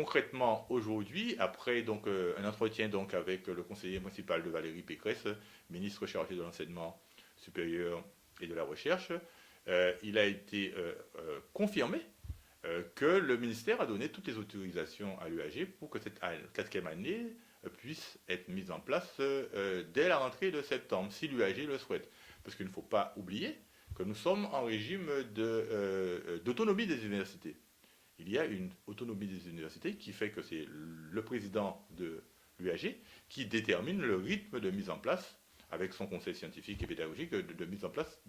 concrètement, aujourd'hui, après donc, un entretien donc, avec le conseiller municipal de Valérie Pécresse, ministre chargé de l'enseignement supérieur et de la recherche, il a été confirmé que le ministère a donné toutes les autorisations à l'UAG pour que cette quatrième année puisse être mise en place dès la rentrée de septembre, si l'UAG le souhaite. Parce qu'il ne faut pas oublier que nous sommes en régime d'autonomie des universités. Il y a une autonomie des universités qui fait que c'est le président de l'UAG qui détermine le rythme de mise en place, avec son conseil scientifique et pédagogique, de mise en place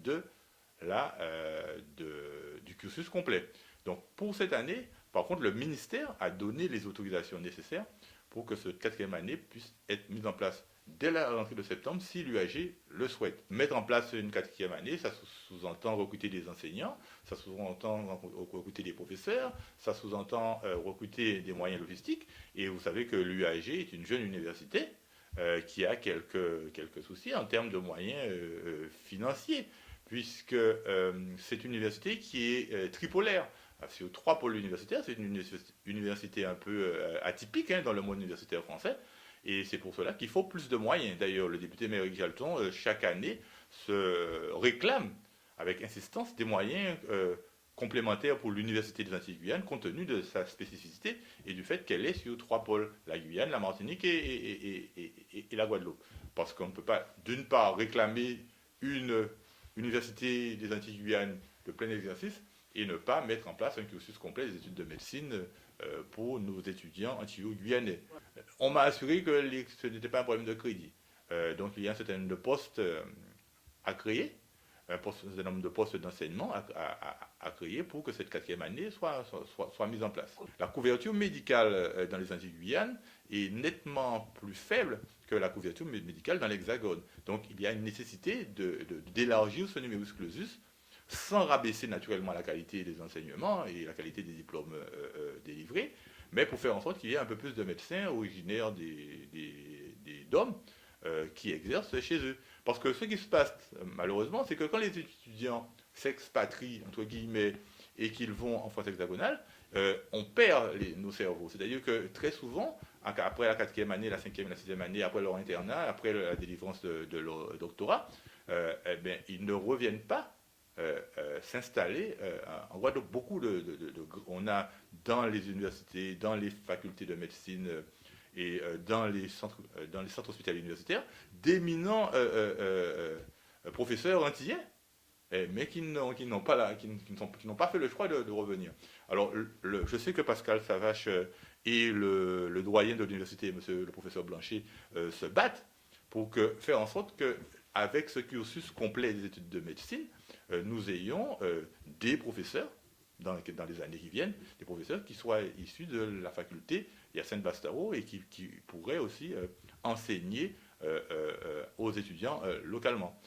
du cursus complet. Donc pour cette année, par contre, le ministère a donné les autorisations nécessaires pour que cette quatrième année puisse être mise en place dès la rentrée de septembre si l'UAG le souhaite. Mettre en place une quatrième année, ça sous-entend recruter des enseignants, ça sous-entend recruter des professeurs, ça sous-entend recruter des moyens logistiques. Et vous savez que l'UAG est une jeune université qui a quelques soucis en termes de moyens financiers, puisque c'est une université qui est tripolaire. Sur 3 pôles universitaires, c'est une université un peu atypique dans le monde universitaire français. Et c'est pour cela qu'il faut plus de moyens. D'ailleurs, le député Méric Jalton, chaque année, se réclame avec insistance des moyens complémentaires pour l'Université des Antilles-Guyane, compte tenu de sa spécificité et du fait qu'elle est sur 3 pôles, la Guyane, la Martinique et la Guadeloupe. Parce qu'on ne peut pas, d'une part, réclamer une Université des Antilles-Guyane de plein exercice et ne pas mettre en place un cursus complet des études de médecine pour nos étudiants antillais-guyanais. On m'a assuré que ce n'était pas un problème de crédit. Donc il y a un certain nombre de postes à créer, un certain nombre de postes d'enseignement à créer pour que cette quatrième année soit mise en place. La couverture médicale dans les Antilles-Guyane est nettement plus faible que la couverture médicale dans l'Hexagone. Donc il y a une nécessité d'élargir ce numerus clausus sans rabaisser naturellement la qualité des enseignements et la qualité des diplômes délivrés, mais pour faire en sorte qu'il y ait un peu plus de médecins originaires des DOM qui exercent chez eux. Parce que ce qui se passe, malheureusement, c'est que quand les étudiants s'expatrient, entre guillemets, et qu'ils vont en France hexagonale, on perd nos cerveaux. C'est-à-dire que très souvent, après la quatrième année, la cinquième, la sixième année, après leur internat, après la délivrance de leur doctorat, eh bien, ils ne reviennent pas s'installer en Guadeloupe. On a dans les universités, dans les facultés de médecine et dans les centres hospitaliers universitaires, d'éminents professeurs antillais, mais qui n'ont pas fait le choix de revenir. Alors, je sais que Pascal Savache et le doyen de l'université, monsieur le professeur Blanchet, se battent pour faire en sorte que, avec ce cursus complet des études de médecine, nous ayons des professeurs, dans les années qui viennent, des professeurs qui soient issus de la faculté Hyacinthe Bastaro et qui pourraient aussi enseigner aux étudiants localement.